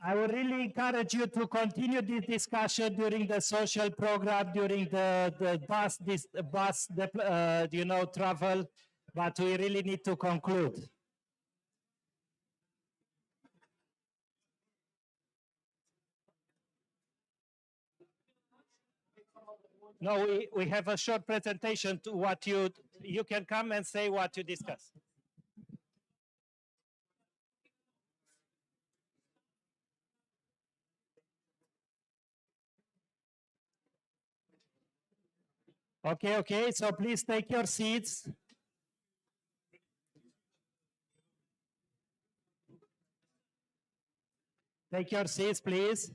I would really encourage you to continue this discussion during the social program, during the travel, but we really need to conclude. No, we have a short presentation to what you can come and say what you discuss. Okay, so please take your seats. Take your seats, please.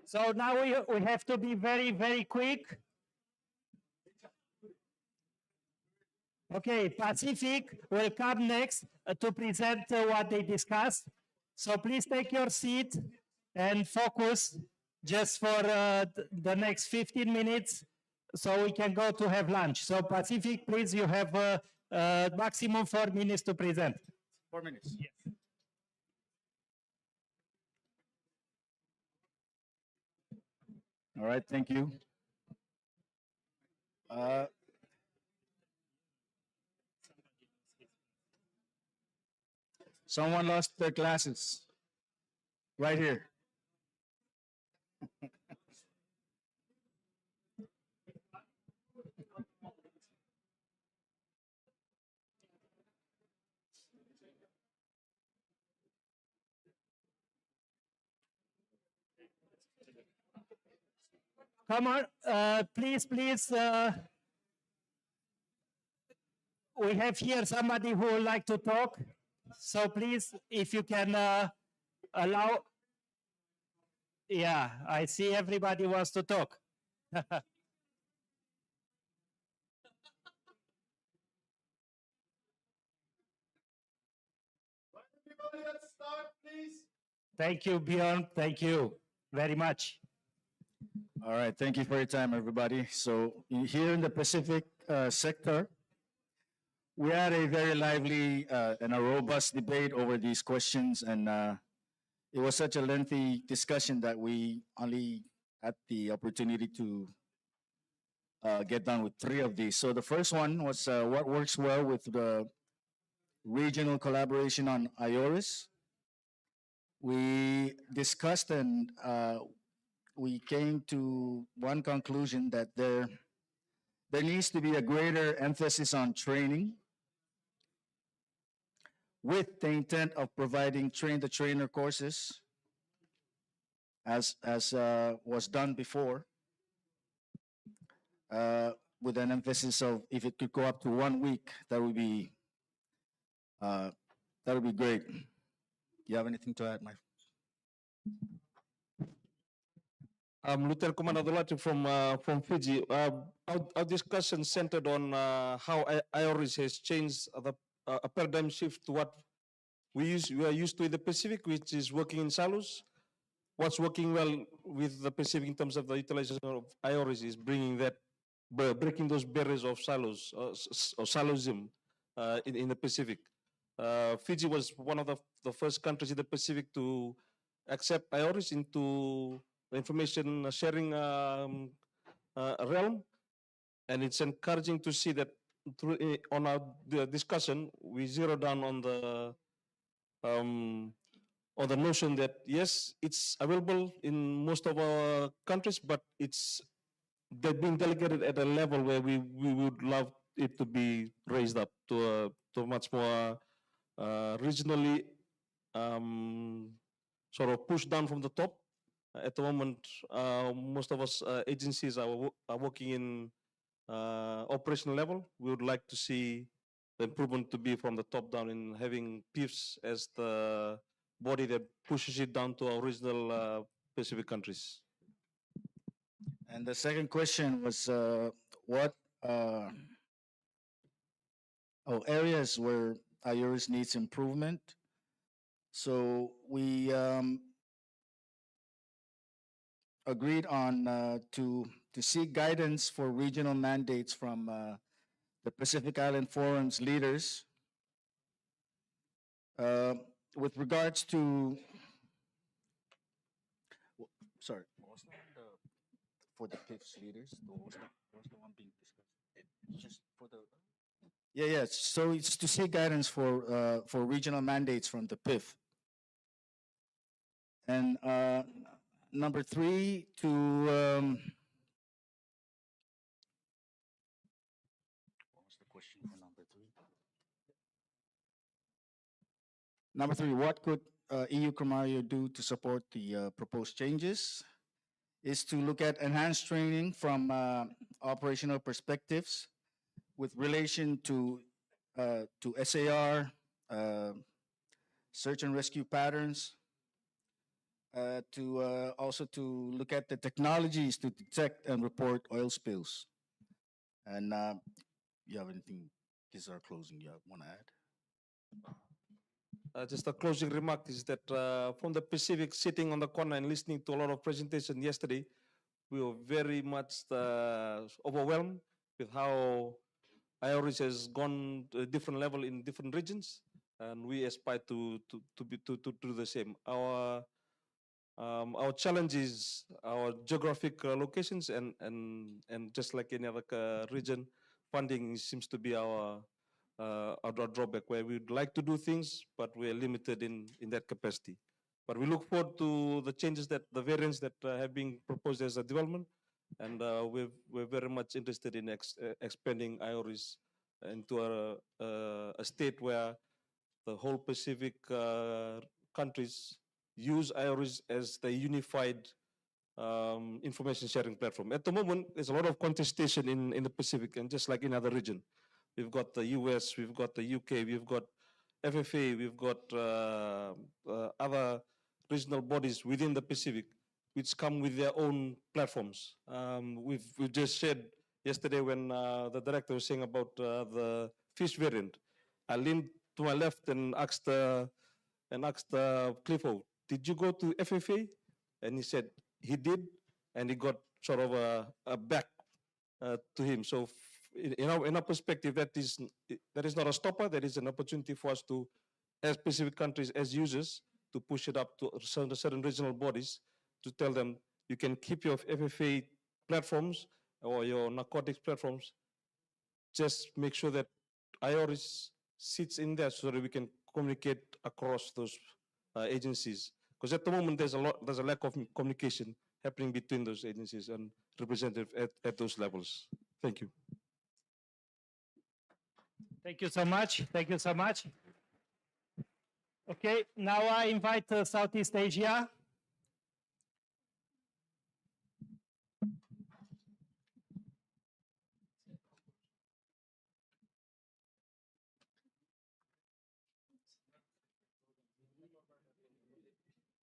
So now we have to be very, very quick. Okay, Pacific will come next to present what they discussed. So please take your seat and focus just for the next 15 minutes so we can go to have lunch. So Pacific, please, you have maximum 4 minutes to present. 4 minutes. Yes. All right, thank you. Someone lost their glasses. Right here. Come on, please. We have here somebody who would like to talk. So please, if you can allow. Yeah, I see everybody wants to talk. Let's start, please. Thank you, Bjorn. Thank you very much. All right, thank you for your time, everybody. So here in the Pacific sector, we had a very lively and a robust debate over these questions, and it was such a lengthy discussion that we only had the opportunity to get done with 3 of these. So the first one was what works well with the regional collaboration on Ioris. We discussed and we came to one conclusion that there needs to be a greater emphasis on training with the intent of providing train-the-trainer courses as was done before, with an emphasis of if it could go up to 1 week, that would be great. You have anything to add, Mike? I'm Lieutenant Commander Dolati from Fiji. Our discussion centered on how Ioris has changed a paradigm shift to what we are used to in the Pacific, which is working in silos. What's working well with the Pacific in terms of the utilization of Ioris is breaking those barriers of silos or silosism in the Pacific. Fiji was one of the first countries in the Pacific to accept Ioris into the information sharing realm, and it's encouraging to see that on our discussion we zero down on the notion that yes, it's available in most of our countries, but they're being delegated at a level where we would love it to be raised up to a much more regionally sort of pushed down from the top. At the moment, most of us agencies are working in operational level. We would like to see the improvement to be from the top down in having PIFs as the body that pushes it down to our regional Pacific countries. And the second question was what areas where Ioris needs improvement. So we agreed on to seek guidance for regional mandates from the Pacific Island Forum's leaders with regards to. Sorry, what was that for the PIF's leaders? What was the one being discussed? It's just for the. Yeah, yeah. So it's to seek guidance for regional mandates from the PIF. And number three, to what was the question for number three? Number three, what could EU Comario do to support the proposed changes? Is to look at enhanced training from operational perspectives with relation to SAR, search and rescue patterns, to also to look at the technologies to detect and report oil spills. And you have anything? This is our closing. You want to add? Just a closing remark is that from the Pacific, sitting on the corner and listening to a lot of presentation yesterday, we were very much overwhelmed with how Ioris has gone to a different level in different regions, and we aspire to do the same. Our challenge is our geographic locations, and just like any other region, funding seems to be our drawback, where we'd like to do things, but we're limited in that capacity. But we look forward to the changes the variants that have been proposed as a development, and we're very much interested in expanding Ioris into a state where the whole Pacific countries use Ioris as the unified information sharing platform. At the moment, there's a lot of contestation in the Pacific, and just like in other region. We've got the US, we've got the UK, we've got FFA, we've got other regional bodies within the Pacific, which come with their own platforms. We've just shared yesterday when the director was saying about the fish variant. I leaned to my left and asked Clifford, did you go to FFA? And he said he did, and he got sort of a back to him. So in our perspective, that is not a stopper. That is an opportunity for us to, as Pacific countries, as users, to push it up to certain regional bodies to tell them you can keep your FFA platforms or your narcotics platforms. Just make sure that Ioris sits in there so that we can communicate across those agencies. Because at the moment there's a lack of communication happening between those agencies and representative at those levels. Thank you. Thank you so much. Thank you so much. Okay, now I invite Southeast Asia.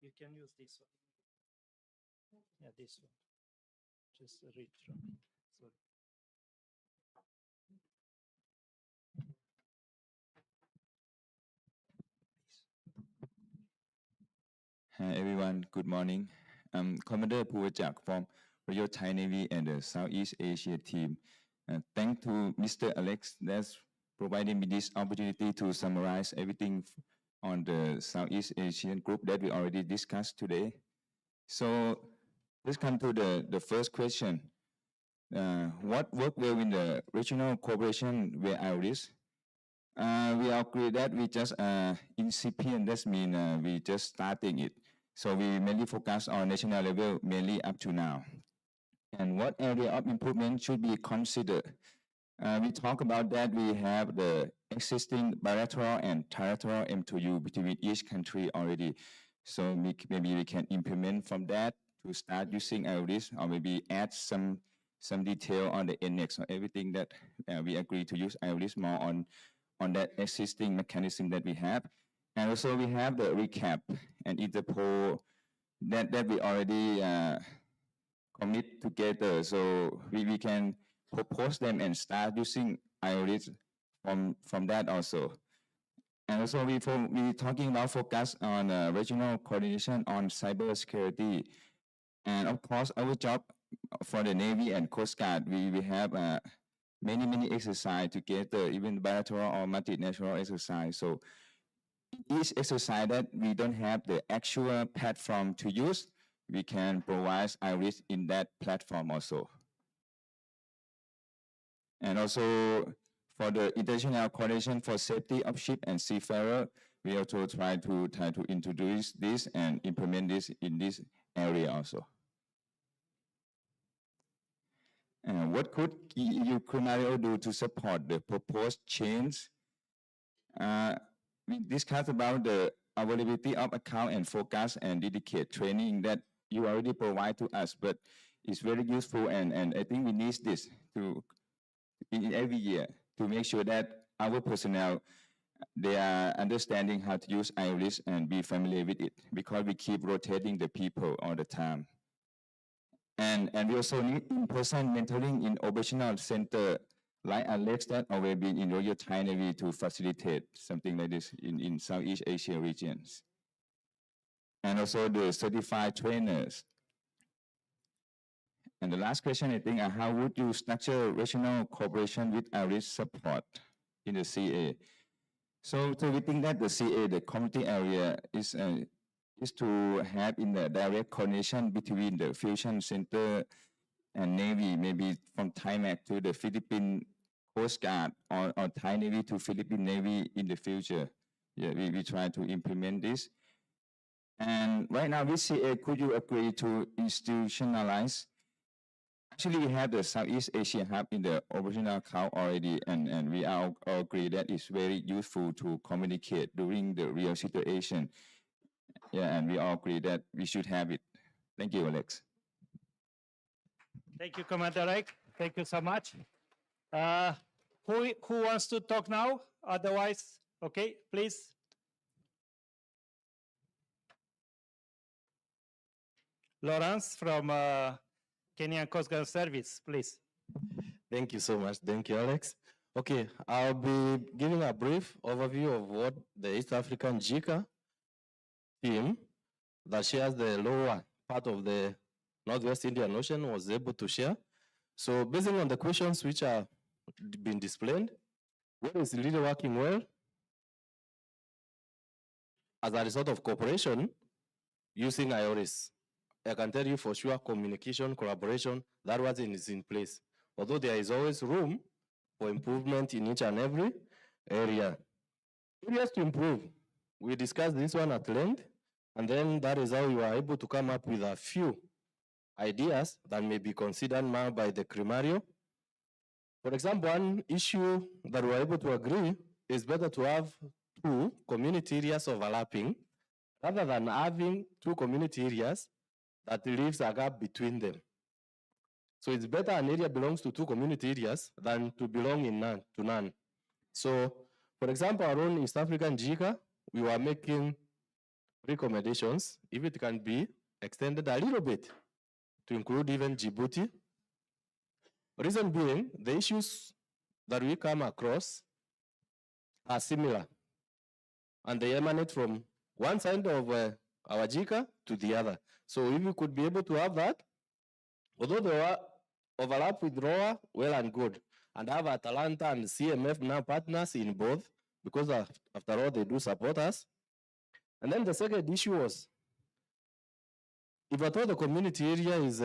You can use this one. Yeah, this one. Just read from me. Sorry. Hi everyone, good morning. I'm Commander Puwajak from Royal Thai Navy and the Southeast Asia team. Thanks to Mr. Alex that's providing me this opportunity to summarize everything on the Southeast Asian group that we already discussed today. So let's come to the first question. What worked well in the regional cooperation with Ioris? We agree that we just incipient, that means we just starting it. So we mainly focus on national level, mainly up to now. And what area of improvement should be considered? We talk about that we have the existing bilateral and territorial MOU between each country already. So maybe we can implement from that to start using Ioris, or maybe add some detail on the annex or everything that we agree to use Ioris more on that existing mechanism that we have. And also we have the recap and Interpol that we already commit together. So we can propose them and start using Ioris from that also. And also we talking about focus on regional coordination on cybersecurity. And of course, our job for the Navy and Coast Guard, we have many exercise together, even bilateral or multinational exercise. So each exercise that we don't have the actual platform to use, we can provide Ioris in that platform also. And also for the international coordination for safety of ship and seafarer, we also try to introduce this and implement this in this area also. What could EU Crimario do to support the proposed change? We discussed about the availability of account and forecast and dedicated training that you already provide to us, but it's very useful and I think we need this to in every year to make sure that our personnel they are understanding how to use Ioris and be familiar with it because we keep rotating the people all the time. And we also need in-person mentoring in operational center like Alex that already been in Royal Thai Navy to facilitate something like this in Southeast Asia regions. And also the certified trainers. And the last question, I think, how would you structure regional cooperation with Irish support in the CA? So we think that the CA, the community area, is to have in the direct coordination between the fusion center and Navy, maybe from Thailand to the Philippine Coast Guard or Thai Navy to Philippine Navy in the future. Yeah, we try to implement this. And right now with CA, could you agree to institutionalize? Actually, we have the Southeast Asia Hub in the original account already, and we all agree that it's very useful to communicate during the real situation. Yeah, and we all agree that we should have it. Thank you, Alex. Thank you, Commander Reich. Thank you so much. Who wants to talk now? Otherwise, okay, please. Lawrence from Kenyan Coast Guard Service, please. Thank you so much. Thank you, Alex. Okay, I'll be giving a brief overview of what the East African JICA team that shares the lower part of the Northwest Indian Ocean was able to share. So based on the questions which are being displayed, what is really working well as a result of cooperation using Ioris? I can tell you for sure communication, collaboration, that is in place. Although there is always room for improvement in each and every area. Areas to improve. We discussed this one at length, and then that is how we were able to come up with a few ideas that may be considered now by the Crimario. For example, one issue that we were able to agree is better to have two community areas overlapping rather than having two community areas that leaves a gap between them. So it's better an area belongs to two community areas than to belong in to none. So, for example, our own East African JICA, we were making recommendations if it can be extended a little bit to include even Djibouti. Reason being, the issues that we come across are similar, and they emanate from one side of our JICA to the other. So if we could be able to have that, although they were overlap with ROA, well and good, and have Atalanta and CMF now partners in both, because after all, they do support us. And then the second issue was, if at all the community area is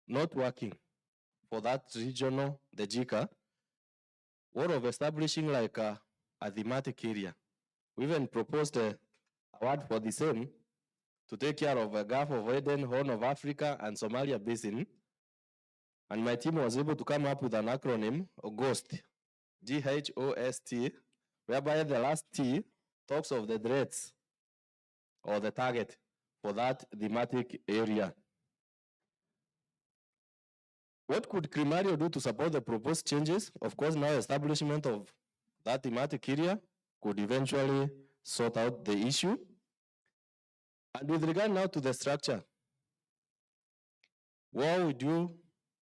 not working for that regional, the JICA, what of establishing like a thematic area? We even proposed a award for the same to take care of the Gulf of Aden, Horn of Africa, and Somalia Basin. And my team was able to come up with an acronym, GHOST, G-H-O-S-T, whereby the last T talks of the threats or the target for that thematic area. What could Crimario do to support the proposed changes? Of course, now establishment of that thematic area could eventually sort out the issue. And with regard now to the structure, where we do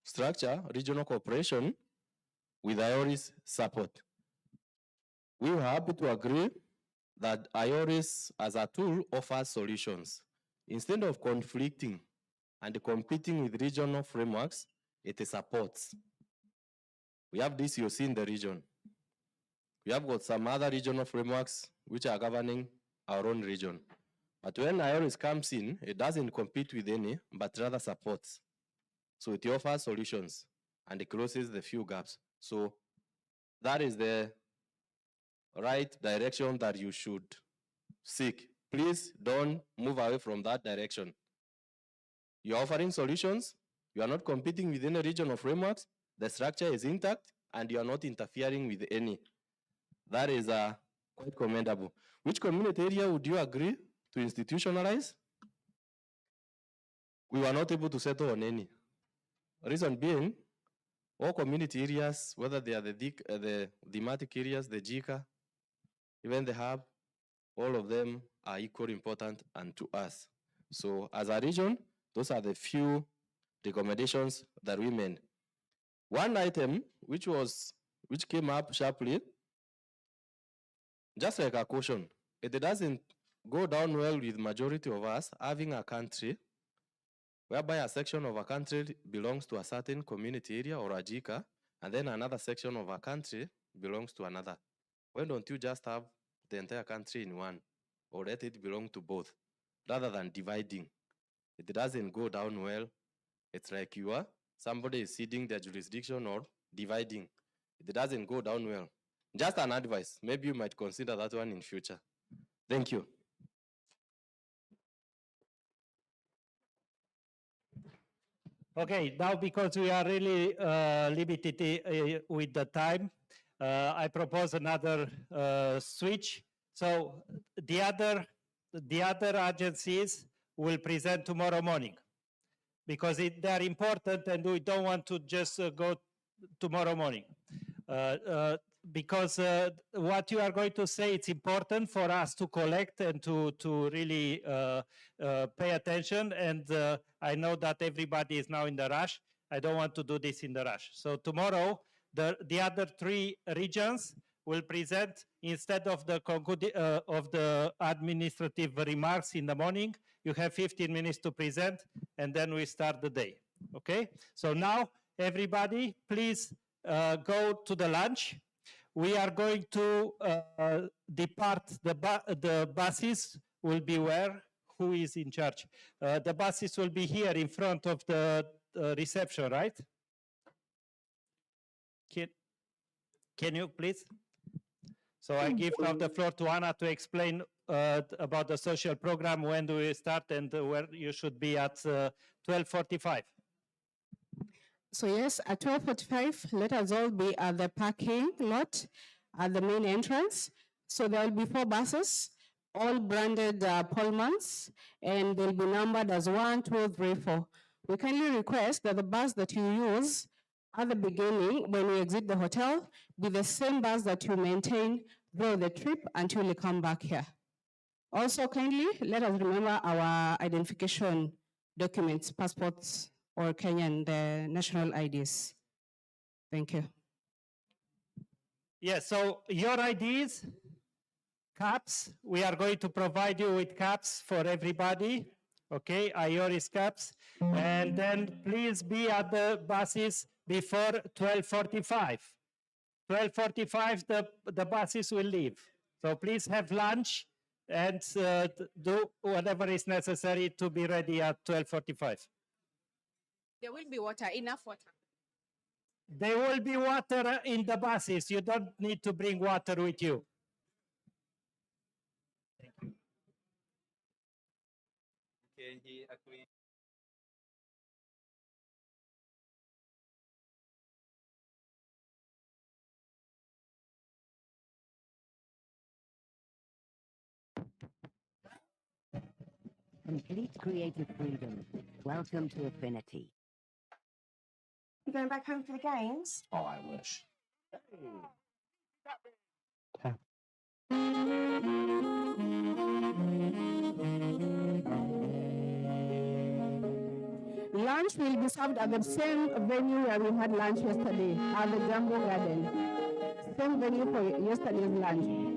structure regional cooperation with Ioris support. We were happy to agree that Ioris as a tool offers solutions. instead of conflicting and competing with regional frameworks, it supports. We have this you see in the region. We have got some other regional frameworks which are governing our own region. But when Ioris comes in, it doesn't compete with any, but rather supports. So it offers solutions and it closes the few gaps. So that is the right direction that you should seek. Please don't move away from that direction. You're offering solutions, you are not competing with any regional frameworks, the structure is intact, and you are not interfering with any. That is quite commendable. Which community area would you agree to institutionalize? We were not able to settle on any. Reason being, all community areas, whether they are the thematic areas, the JICA, even the hub, all of them are equally important and to us. So as a region, those are the few recommendations that we made. One item which came up sharply, just like a caution, it doesn't go down well with majority of us having a country whereby a section of a country belongs to a certain community area or a JICA, and then another section of a country belongs to another. Why don't you just have the entire country in one, or let it belong to both, rather than dividing? It doesn't go down well. It's like somebody is ceding their jurisdiction or dividing. It doesn't go down well. Just an advice. Maybe you might consider that one in future. Thank you. Okay, now because we are really limited with the time, I propose another switch. So the other agencies will present tomorrow morning because they are important and we don't want to just go tomorrow morning. Because what you are going to say, it's important for us to collect and to really pay attention. And I know that everybody is now in the rush. I don't want to do this in the rush. So tomorrow, the other three regions will present instead of the administrative remarks in the morning. You have 15 minutes to present, and then we start the day. Okay? So now, everybody, please go to the lunch. We are going to depart. The buses will be where? Who is in charge? The buses will be here in front of the reception, right? Can you please? So I give now the floor to Anna to explain about the social program, when do we start, and where you should be at 12:45. So yes, at 12:45, let us all be at the parking lot at the main entrance. So there will be 4 buses, all branded Pullmans, and they'll be numbered as 1, 2, 3, 4. We kindly request that the bus that you use at the beginning, when you exit the hotel, be the same bus that you maintain throughout the trip until you come back here. Also, kindly let us remember our identification documents, passports, or Kenyan, the national IDs. Thank you. Yes, so your IDs, caps, we are going to provide you with caps for everybody, okay, Ioris caps, and then please be at the buses before 12:45. 12:45, the buses will leave. So please have lunch and do whatever is necessary to be ready at 12:45. There will be water, enough water. There will be water in the buses. You don't need to bring water with you. Thank you. Okay, he agreed. Complete creative freedom. Welcome to Affinity. You going back home for the games? Oh, I wish. Lunch will be served at the same venue where we had lunch yesterday, at the Jumbo Garden. Same venue for yesterday's lunch.